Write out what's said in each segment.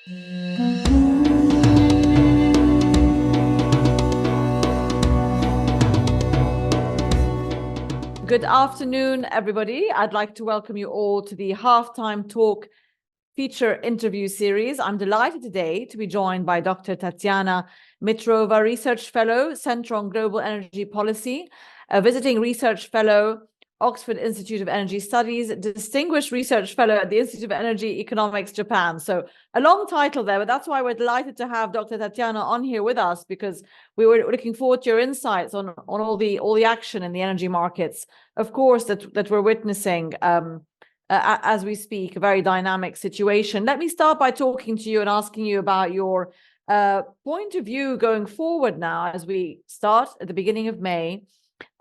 Good afternoon, everybody. I'd like to welcome you all to the Halftime Talk feature interview series. I'm delighted today to be joined by Dr. Tatiana Mitrova, Research Fellow, Center on Global Energy Policy, a visiting Research Fellow, Oxford Institute of Energy Studies, Distinguished Research Fellow at the Institute of Energy Economics, Japan. So a long title there, but that's why we're delighted to have Dr. Tatiana on here with us, because we were looking forward to your insights on all the action in the energy markets, of course, that we're witnessing as we speak, a very dynamic situation. Let me start by talking to you and asking you about your point of view going forward now as we start at the beginning of May.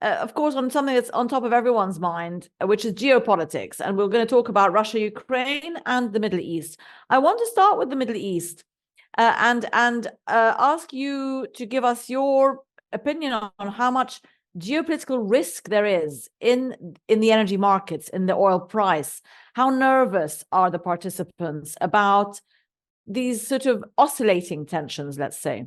Of course, on something that's on top of everyone's mind, which is geopolitics. And we're going to talk about Russia, Ukraine, and the Middle East. I want to start with the Middle East and ask you to give us your opinion on how much geopolitical risk there is in the energy markets, in the oil price. How nervous are the participants about these sort of oscillating tensions, let's say?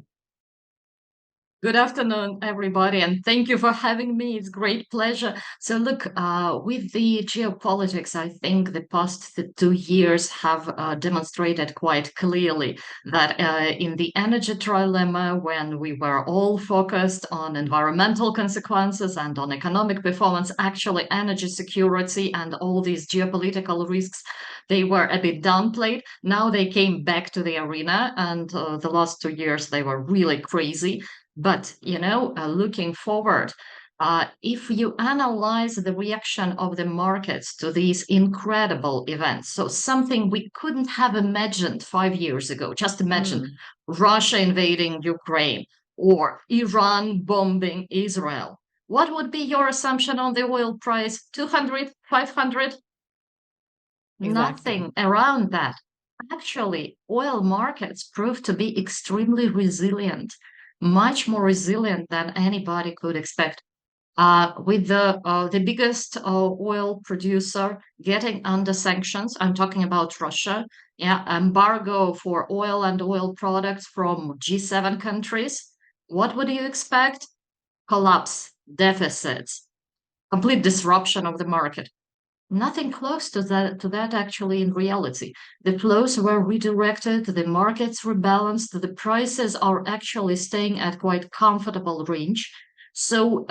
Good afternoon, everybody, and thank you for having me. It's great pleasure. So look, with the geopolitics, I think the past 2 years have demonstrated quite clearly that in the energy trilemma, when we were all focused on environmental consequences and on economic performance, actually energy security and all these geopolitical risks, they were a bit downplayed. Now they came back to the arena, and the last 2 years, they were really crazy. But, looking forward, if you analyze the reaction of the markets to these incredible events, so something we couldn't have imagined 5 years ago, just imagine Russia invading Ukraine or Iran bombing Israel. What would be your assumption on the oil price? 200, 500? Exactly. Nothing around that. Actually, oil markets proved to be extremely resilient, much more resilient than anybody could expect. With the biggest oil producer getting under sanctions, I'm talking about Russia, embargo for oil and oil products from G7 countries. What would you expect? Collapse, deficits, complete disruption of the market. Nothing close to that actually in reality. The flows were redirected, the markets rebalanced, the prices are actually staying at quite comfortable range. So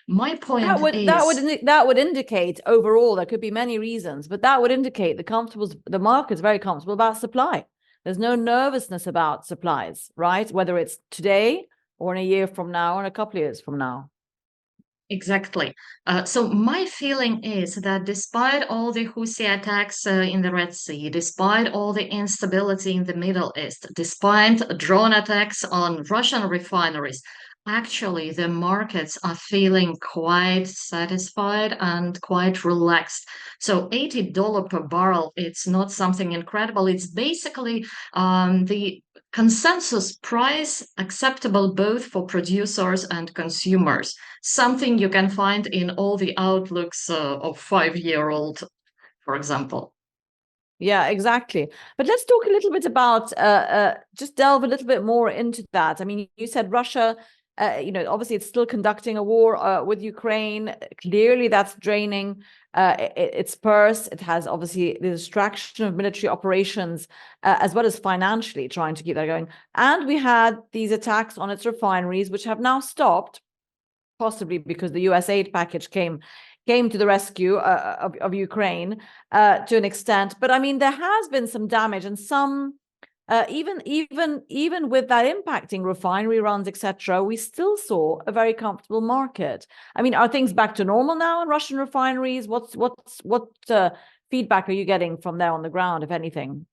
my point that would indicate overall there could be many reasons, but that would indicate the market's very comfortable about supply. There's no nervousness about supplies, right? Whether it's today or in a year from now or in a couple of years from now. Exactly. So my feeling is that despite all the Houthi attacks in the Red Sea, despite all the instability in the Middle East, despite drone attacks on Russian refineries, actually the markets are feeling quite satisfied and quite relaxed. So $80 per barrel, it's not something incredible. It's basically the consensus price acceptable both for producers and consumers, something you can find in all the outlooks of 5-year-old, for example. Yeah, exactly. But let's talk a little bit about, just delve a little bit more into that. I mean, you said Russia, obviously it's still conducting a war with Ukraine. Clearly that's draining its purse. It has obviously the distraction of military operations as well as financially trying to keep that going. And we had these attacks on its refineries, which have now stopped, possibly because the US aid package came to the rescue of Ukraine to an extent. But I mean, there has been some damage and some even with that impacting refinery runs, etc., we still saw a very comfortable market. I mean, are things back to normal now in Russian refineries? What feedback are you getting from there on the ground, if anything?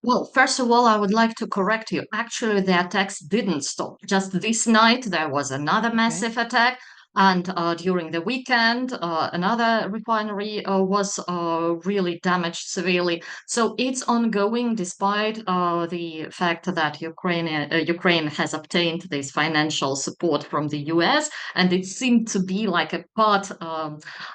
Well, first of all, I would like to correct you. Actually, the attacks didn't stop. Just this night, there was another massive attack. And during the weekend, another refinery was really damaged severely. So it's ongoing despite the fact that Ukraine has obtained this financial support from the US. And it seemed to be like a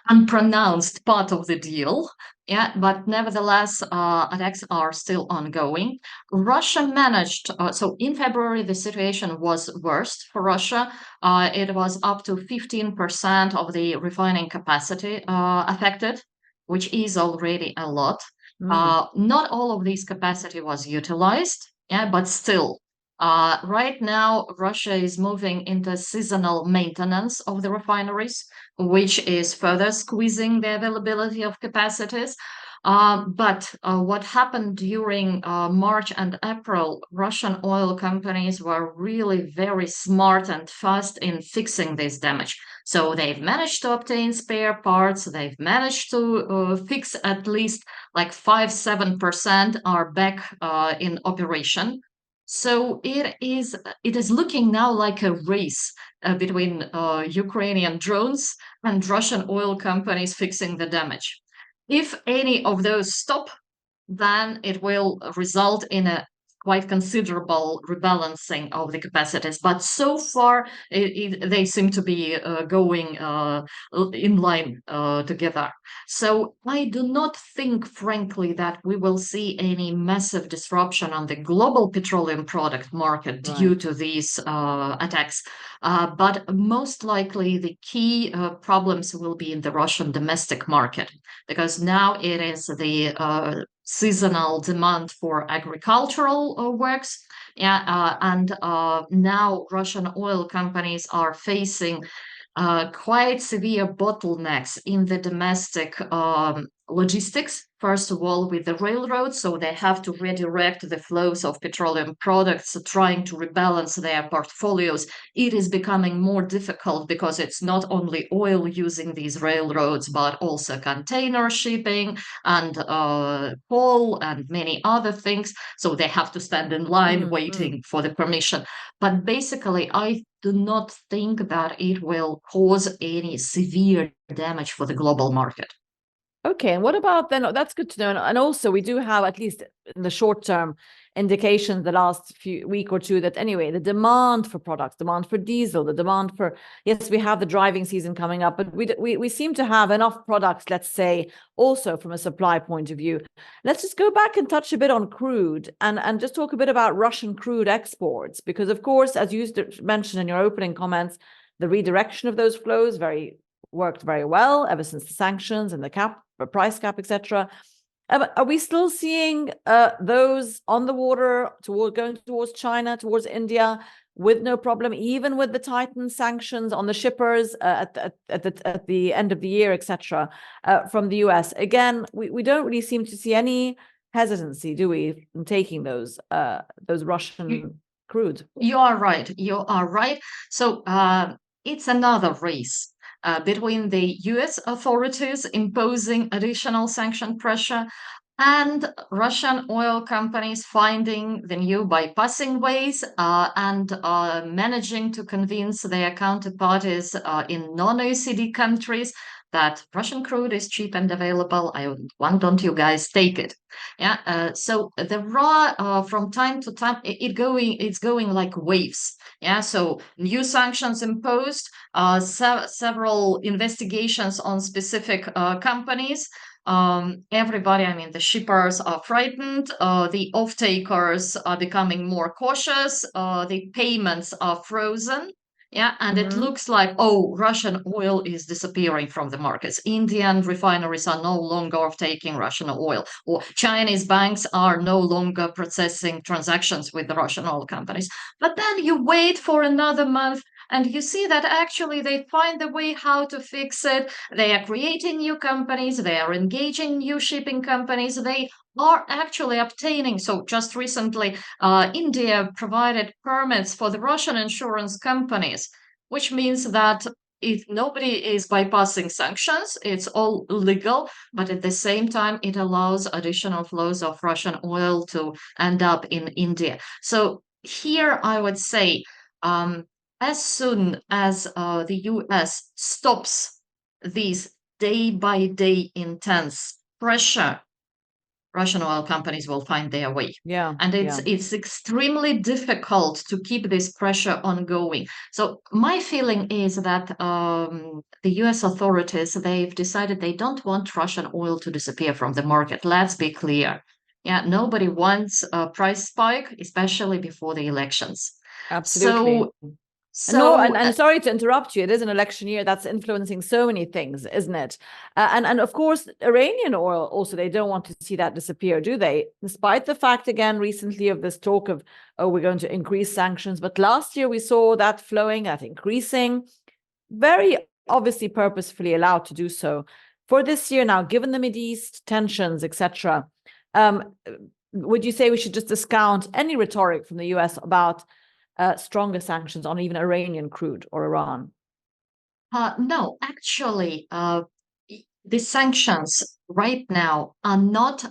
unpronounced part of the deal. Yeah, but nevertheless, attacks are still ongoing. Russia managed, so in February, the situation was worst for Russia. It was up to 15% of the refining capacity affected, which is already a lot. Mm, Not all of this capacity was utilized, yeah, but still. Right now, Russia is moving into seasonal maintenance of the refineries, which is further squeezing the availability of capacities. But what happened during March and April, Russian oil companies were really very smart and fast in fixing this damage. So they've managed to obtain spare parts, they've managed to fix at least like 5-7% are back in operation. So it is looking now like a race between Ukrainian drones and Russian oil companies fixing the damage. If any of those stop, then it will result in a quite considerable rebalancing of the capacities. But so far, they seem to be going in line together. So I do not think, frankly, that we will see any massive disruption on the global petroleum product market due right. to these attacks. But most likely, the key problems will be in the Russian domestic market, because now it is the seasonal demand for agricultural works. Yeah, and now Russian oil companies are facing quite severe bottlenecks in the domestic logistics. First of all, with the railroads, so they have to redirect the flows of petroleum products, trying to rebalance their portfolios. It is becoming more difficult because it's not only oil using these railroads, but also container shipping and coal and many other things. So they have to stand in line Mm, mm. waiting for the permission. But basically, I do not think that it will cause any severe damage for the global market. Okay, and what about then? That's good to know. And also, we do have, at least in the short term, indications the last week or two that anyway, the demand for products, demand for diesel, the demand for, yes, we have the driving season coming up, but we seem to have enough products, let's say, also from a supply point of view. Let's just go back and touch a bit on crude and just talk a bit about Russian crude exports, because of course, as you mentioned in your opening comments, the redirection of those flows worked very well ever since the sanctions and the price cap, etc. Are we still seeing those on the water going towards China, towards India, with no problem, even with the tightened sanctions on the shippers at the end of the year, etc., from the US? Again, we don't really seem to see any hesitancy, do we, in taking those Russian crude? You are right. You are right. So it's another race between the US authorities imposing additional sanction pressure and Russian oil companies finding the new bypassing ways and managing to convince their counterparties in non-OECD countries that Russian crude is cheap and available. Why don't you guys take it? Yeah. So the raw from time to time it's going like waves. Yeah. So new sanctions imposed, several investigations on specific companies. Everybody, I mean, the shippers are frightened, the off-takers are becoming more cautious, the payments are frozen. Yeah, and it Mm-hmm. looks like, oh, Russian oil is disappearing from the markets. Indian refineries are no longer taking Russian oil, or Chinese banks are no longer processing transactions with the Russian oil companies. But then you wait for another month and you see that actually they find the way how to fix it. They are creating new companies, they are engaging new shipping companies, they are actually obtaining. So just recently, India provided permits for the Russian insurance companies, which means that if nobody is bypassing sanctions, it's all legal, but at the same time, it allows additional flows of Russian oil to end up in India. So here I would say, as soon as the US stops these day by day intense pressure Russian oil companies will find their way. Yeah. And it's extremely difficult to keep this pressure ongoing. So my feeling is that the US authorities, they've decided they don't want Russian oil to disappear from the market. Let's be clear. Yeah, nobody wants a price spike, especially before the elections. Absolutely. So And sorry to interrupt you. It is an election year that's influencing so many things, isn't it? And of course, Iranian oil also, they don't want to see that disappear, do they? Despite the fact, again, recently of this talk of, oh, we're going to increase sanctions. But last year we saw that flowing, that increasing, very obviously purposefully allowed to do so. For this year now, given the Mideast tensions, etc., would you say we should just discount any rhetoric from the US about stronger sanctions on even Iranian crude or Iran? No, actually, the sanctions right now are not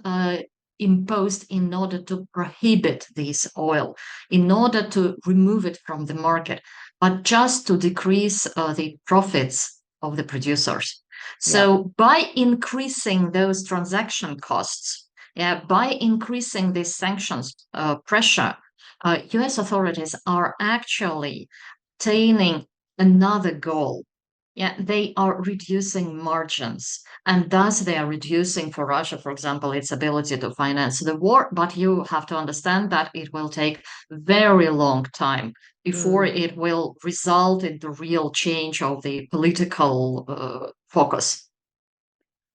imposed in order to prohibit this oil, in order to remove it from the market, but just to decrease the profits of the producers. So by increasing those transaction costs, by increasing this sanctions pressure, US authorities are actually attaining another goal. Yeah, they are reducing margins, and thus they are reducing for Russia, for example, its ability to finance the war. But you have to understand that it will take very long time before it will result in the real change of the political focus.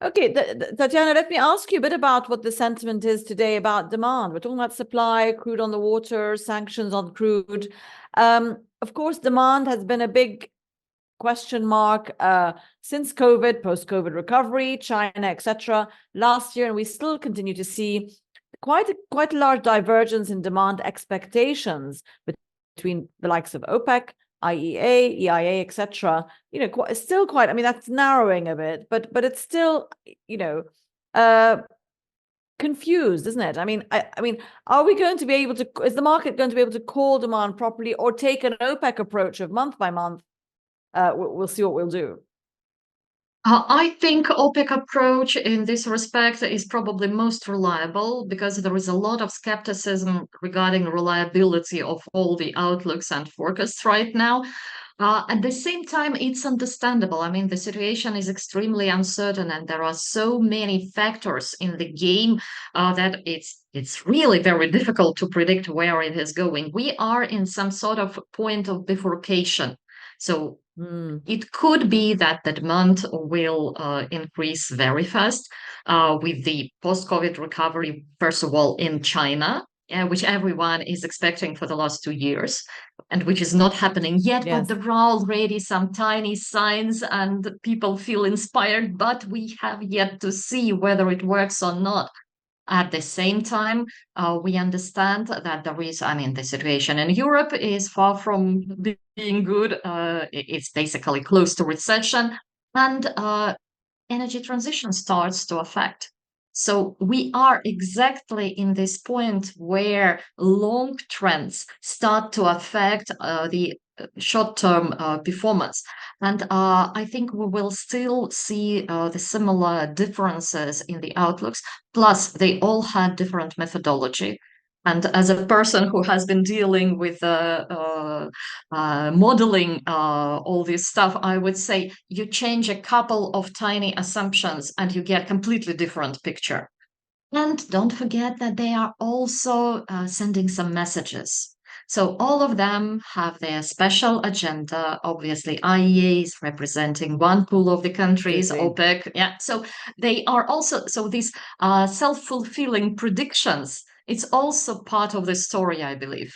Okay, Tatiana, let me ask you a bit about what the sentiment is today about demand. We're talking about supply, crude on the water, sanctions on crude. Of course, demand has been a big question mark since COVID, post-COVID recovery, China, etc. last year, and we still continue to see quite a large divergence in demand expectations between the likes of OPEC, IEA, EIA, etc. Still quite. I mean, that's narrowing a bit, but it's still, confused, isn't it? I mean, are we going to be able to? Is the market going to be able to call demand properly, or take an OPEC approach of month by month? We'll see what we'll do. I think OPEC approach in this respect is probably most reliable because there is a lot of skepticism regarding reliability of all the outlooks and forecasts right now. At the same time, it's understandable. I mean, the situation is extremely uncertain, and there are so many factors in the game that it's really very difficult to predict where it is going. We are in some sort of point of bifurcation. So it could be that the demand will increase very fast with the post-COVID recovery, first of all, in China, which everyone is expecting for the last 2 years, and which is not happening yet. Yes. But there are already some tiny signs, and people feel inspired, but we have yet to see whether it works or not. At the same time, we understand that there is, I mean, the situation in Europe is far from being good. It's basically close to recession, and energy transition starts to affect. So we are exactly in this point where long trends start to affect the short-term performance. And I think we will still see the similar differences in the outlooks. Plus, they all had different methodology. And as a person who has been dealing with modeling all this stuff, I would say you change a couple of tiny assumptions and you get completely different picture. And don't forget that they are also sending some messages. So all of them have their special agenda. Obviously, IEA is representing one pool of the countries, OPEC. Yeah. So they are also, so these self-fulfilling predictions, it's also part of the story, I believe.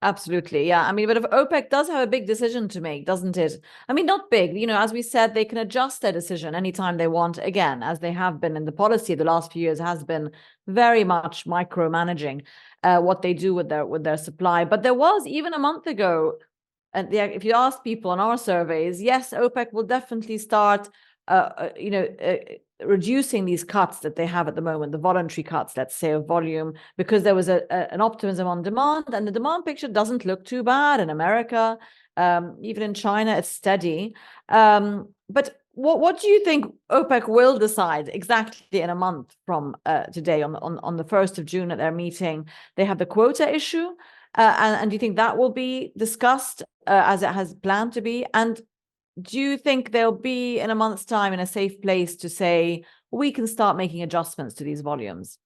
Absolutely. Yeah. I mean, but if OPEC does have a big decision to make, doesn't it? I mean, not big, as we said, they can adjust their decision anytime they want, again, as they have been in the policy the last few years has been very much micromanaging what they do with their supply. But there was even a month ago, and if you ask people in our surveys, yes, OPEC will definitely start reducing these cuts that they have at the moment, the voluntary cuts, let's say, of volume, because there was an optimism on demand, and the demand picture doesn't look too bad in America. Even in China, it's steady. But what do you think OPEC will decide exactly in a month from today on the 1st of June at their meeting? They have the quota issue, and do you think that will be discussed as it has planned to be? And do you think they'll be in a month's time in a safe place to say we can start making adjustments to these volumes?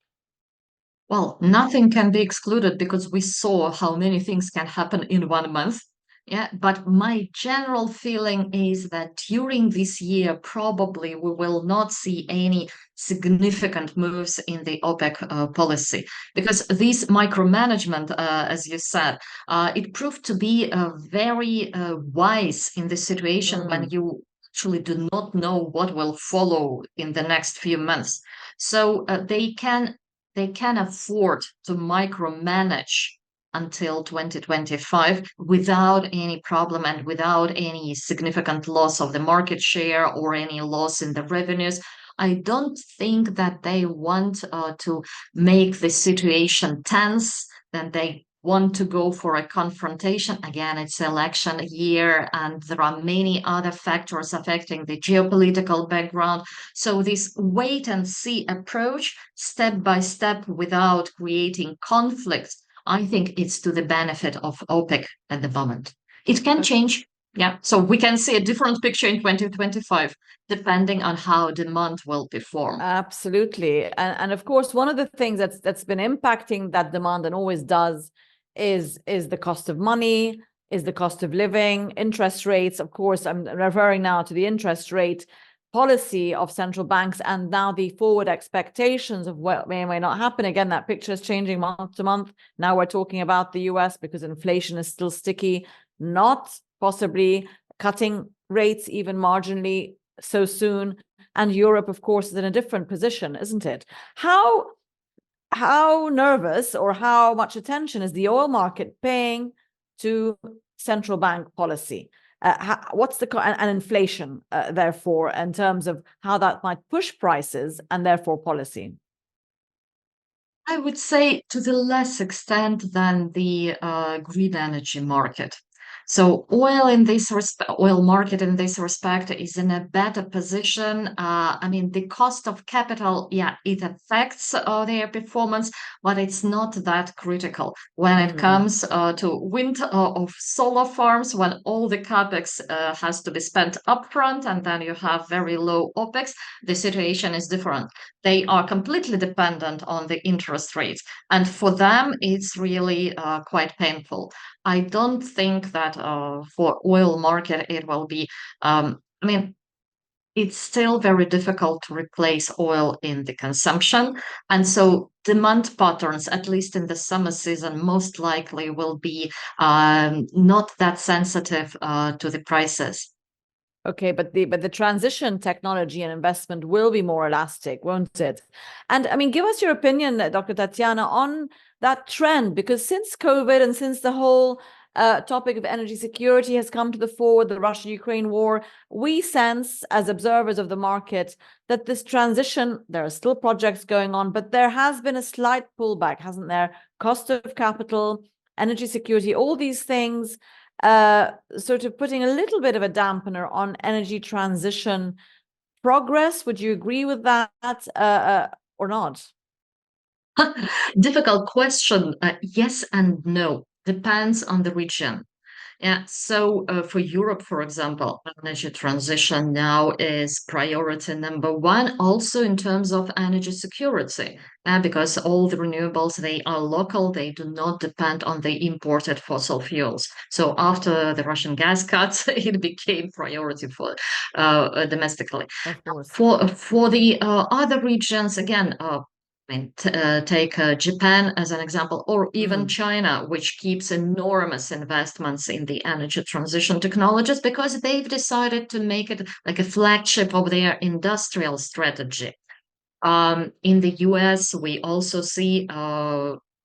Well, nothing can be excluded because we saw how many things can happen in 1 month. Yeah, but my general feeling is that during this year, probably we will not see any significant moves in the OPEC policy because this micromanagement, as you said, it proved to be very wise in the situation when you actually do not know what will follow in the next few months. So they can afford to micromanage until 2025 without any problem and without any significant loss of the market share or any loss in the revenues. I don't think that they want to make the situation tense, that they want to go for a confrontation. Again, it's election year and there are many other factors affecting the geopolitical background. So this wait and see approach, step by step, without creating conflicts, I think it's to the benefit of OPEC at the moment. It can change. Yeah. So we can see a different picture in 2025, depending on how demand will perform. Absolutely. And of course, one of the things that's been impacting that demand and always does is the cost of money, is the cost of living, interest rates. Of course, I'm referring now to the interest rate policy of central banks and now the forward expectations of what may or may not happen. Again, that picture is changing month to month. Now we're talking about the US because inflation is still sticky, not possibly cutting rates even marginally so soon. And Europe, of course, is in a different position, isn't it? How nervous or how much attention is the oil market paying to central bank policy? What's the and inflation, therefore, in terms of how that might push prices and therefore policy? I would say to the less extent than the green energy market. So oil market in this respect is in a better position. I mean, the cost of capital, yeah, it affects their performance, but it's not that critical when it comes to wind or solar farms. When all the capex has to be spent upfront, and then you have very low OPEX, the situation is different. They are completely dependent on the interest rates, and for them, it's really quite painful. I don't think that for oil market it will be. I mean, it's still very difficult to replace oil in the consumption, and so demand patterns, at least in the summer season, most likely will be not that sensitive to the prices. Okay, but the transition technology and investment will be more elastic, won't it? And I mean, give us your opinion, Dr. Tatiana, on that trend, because since COVID and since the whole topic of energy security has come to the fore, the Russia-Ukraine war, we sense as observers of the market that this transition, there are still projects going on, but there has been a slight pullback, hasn't there? Cost of capital, energy security, all these things sort of putting a little bit of a dampener on energy transition progress. Would you agree with that or not? Difficult question. Yes and no. Depends on the region. Yeah, so for Europe, for example, energy transition now is priority number one, also in terms of energy security, because all the renewables, they are local, they do not depend on the imported fossil fuels. So after the Russian gas cuts, it became priority for domestically. Of course. For the other regions, again, take Japan as an example, or even China, which keeps enormous investments in the energy transition technologies because they've decided to make it like a flagship of their industrial strategy. In the US, we also see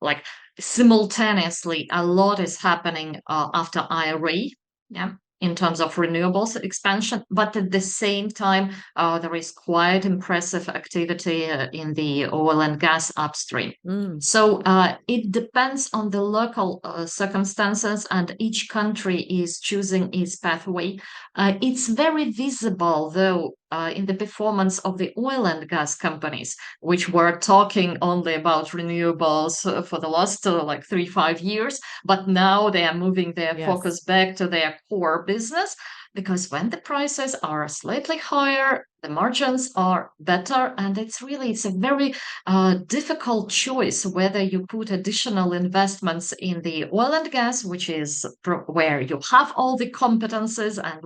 like simultaneously a lot is happening after IRA. Yeah. in terms of renewables expansion, but at the same time, there is quite impressive activity in the oil and gas upstream. So it depends on the local circumstances, and each country is choosing its pathway. It's very visible, though, in the performance of the oil and gas companies, which were talking only about renewables for the last like 3-5 years, but now they are moving their focus back to their core business, because when the prices are slightly higher, the margins are better, and it's a very difficult choice whether you put additional investments in the oil and gas, which is where you have all the competences and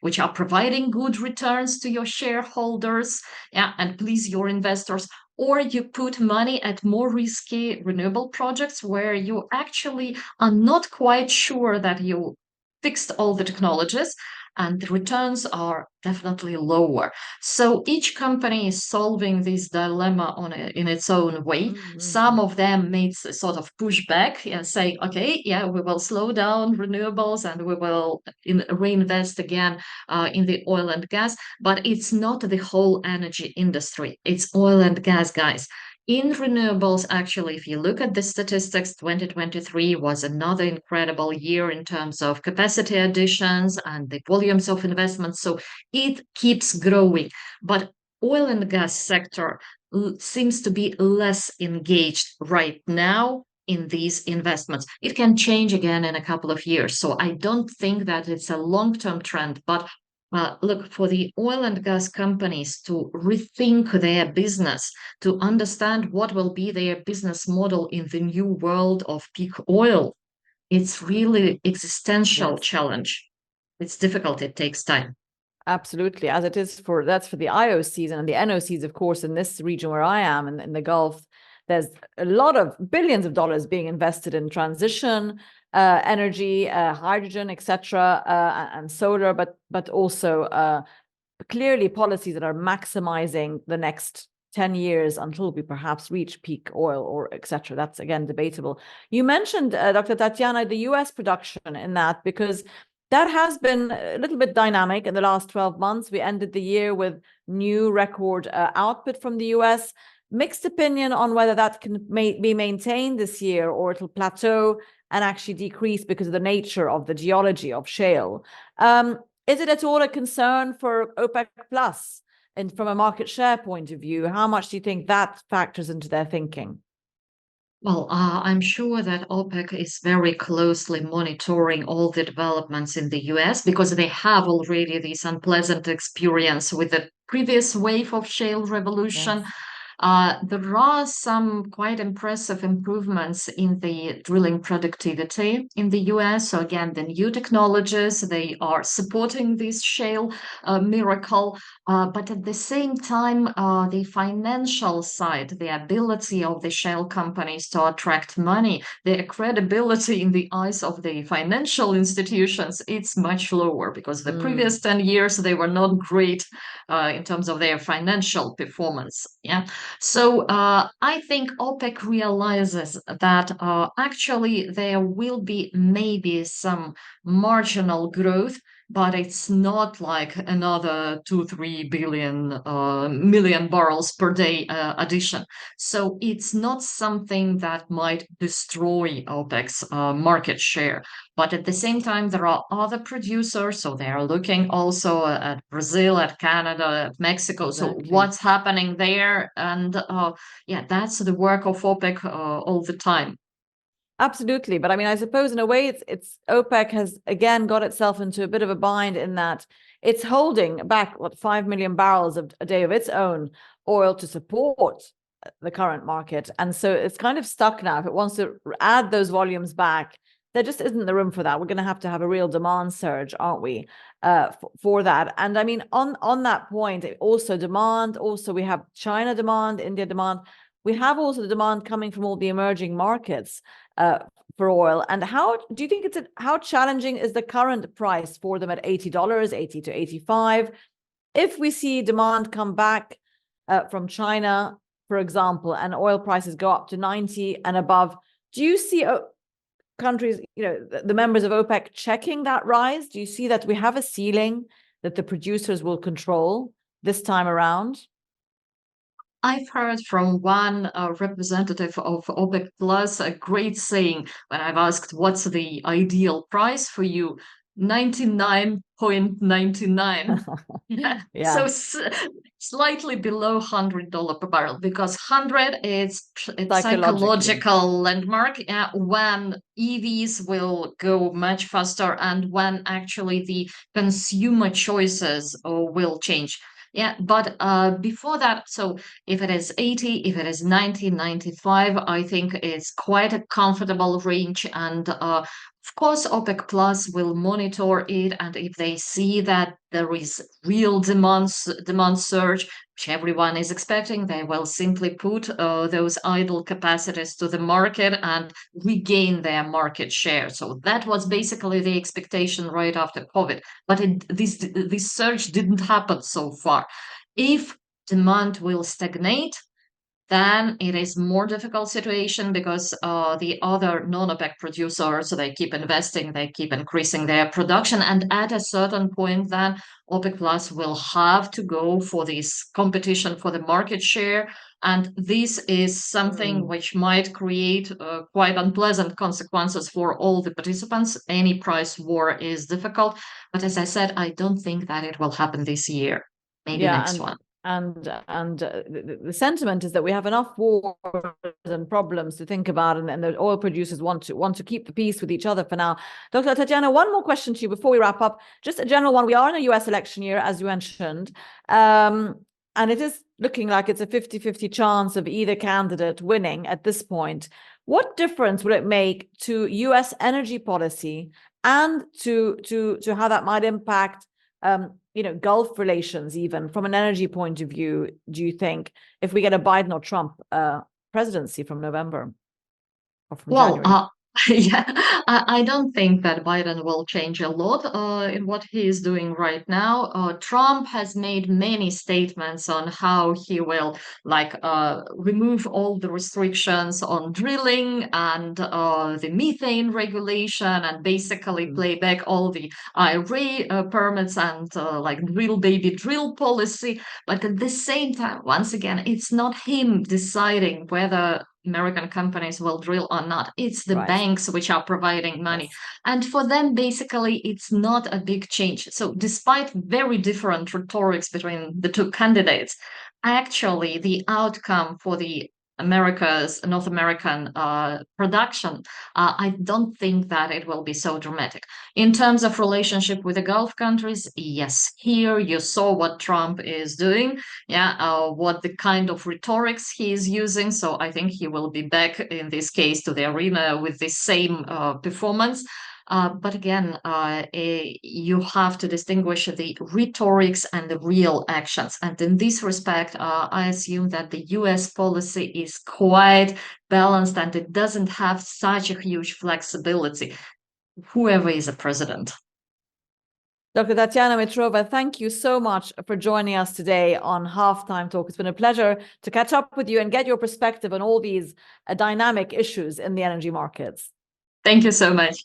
which are providing good returns to your shareholders, and please your investors, or you put money at more risky renewable projects where you actually are not quite sure that you fixed all the technologies, and the returns are definitely lower. So each company is solving this dilemma in its own way. Some of them made a sort of pushback and say, okay, we will slow down renewables and we will reinvest again in the oil and gas, but it's not the whole energy industry. It's oil and gas, guys. In renewables, actually, if you look at the statistics, 2023 was another incredible year in terms of capacity additions and the volumes of investment. So it keeps growing. But oil and gas sector seems to be less engaged right now in these investments. It can change again in a couple of years. So I don't think that it's a long-term trend, but look, for the oil and gas companies to rethink their business, to understand what will be their business model in the new world of peak oil, it's really existential challenge. It's difficult. It takes time. Absolutely, as it is that's for the IOCs and the NOCs, of course, in this region where I am, in the Gulf, there's a lot of billions of dollars being invested in transition energy, hydrogen, etc., and solar, but also clearly policies that are maximizing the next 10 years until we perhaps reach peak oil, or etc. That's again debatable. You mentioned, Dr. Tatiana, the US production in that, because that has been a little bit dynamic in the last 12 months. We ended the year with new record output from the US. Mixed opinion on whether that can be maintained this year or it'll plateau and actually decrease because of the nature of the geology of shale. Is it at all a concern for OPEC Plus? And from a market share point of view, how much do you think that factors into their thinking? Well, I'm sure that OPEC is very closely monitoring all the developments in the US, because they have already this unpleasant experience with the previous wave of shale revolution. There are some quite impressive improvements in the drilling productivity in the US. So again, the new technologies, they are supporting this shale miracle. But at the same time, the financial side, the ability of the shale companies to attract money, their credibility in the eyes of the financial institutions, it's much lower, because the previous 10 years, they were not great in terms of their financial performance. So I think OPEC realizes that actually there will be maybe some marginal growth, but it's not like another 2-3 million barrels per day addition. So it's not something that might destroy OPEC's market share. But at the same time, there are other producers, so they are looking also at Brazil, at Canada, at Mexico. Exactly. So what's happening there? And that's the work of OPEC all the time. Absolutely. But I mean, I suppose in a way, it's OPEC has again got itself into a bit of a bind in that it's holding back 5 million barrels a day of its own oil to support the current market. And so it's kind of stuck now. If it wants to add those volumes back, there just isn't the room for that. We're going to have a real demand surge, aren't we, for that? And I mean, on that point, also demand, also we have China demand, India demand. We have also the demand coming from all the emerging markets for oil. And how do you think how challenging is the current price for them at $80, $80 to $85? If we see demand come back from China, for example, and oil prices go up to 90 and above, do you see countries, the members of OPEC checking that rise? Do you see that we have a ceiling that the producers will control this time around? I've heard from one representative of OPEC Plus a great saying when I've asked, what's the ideal price for you? 99.99. Yeah. Yeah. So slightly below $100 per barrel, because 100 it's psychological landmark when EVs will go much faster and when actually the consumer choices will change. Yeah, but before that, so if it is 80, if it is 90, 95, I think it's quite a comfortable range. And of course, OPEC Plus will monitor it. And if they see that there is real demand surge, which everyone is expecting, they will simply put those idle capacities to the market and regain their market share. So that was basically the expectation right after COVID. But this surge didn't happen so far. If demand will stagnate, then it is more difficult situation because the other non-OPEC producers, they keep investing, they keep increasing their production. And at a certain point, then OPEC Plus will have to go for this competition for the market share. And this is something which might create quite unpleasant consequences for all the participants. Any price war is difficult. But as I said, I don't think that it will happen this year. Maybe next one. And the sentiment is that we have enough wars and problems to think about, and the oil producers want to keep the peace with each other for now. Dr. Tatiana, one more question to you before we wrap up. Just a general one. We are in a US election year, as you mentioned, and it is looking like it's a 50-50 chance of either candidate winning at this point. What difference would it make to US energy policy and to how that might impact Gulf relations, even from an energy point of view, do you think, if we get a Biden or Trump presidency from November or from January? Yeah, I don't think that Biden will change a lot in what he is doing right now. Trump has made many statements on how he will remove all the restrictions on drilling and the methane regulation and basically play back all the IRA permits and drill baby drill policy. But at the same time, once again, it's not him deciding whether American companies will drill or not. It's the banks which are providing money. Yes. And for them, basically, it's not a big change. So despite very different rhetorics between the two candidates, actually the outcome for the North American production, I don't think that it will be so dramatic. In terms of relationship with the Gulf countries, yes, here you saw what Trump is doing, what the kind of rhetorics he is using. So I think he will be back in this case to the arena with the same performance. But again, you have to distinguish the rhetorics and the real actions. And in this respect, I assume that the US policy is quite balanced and it doesn't have such a huge flexibility, whoever is a president. Dr. Tatiana Mitrova, thank you so much for joining us today on Halftime Talk. It's been a pleasure to catch up with you and get your perspective on all these dynamic issues in the energy markets. Thank you so much.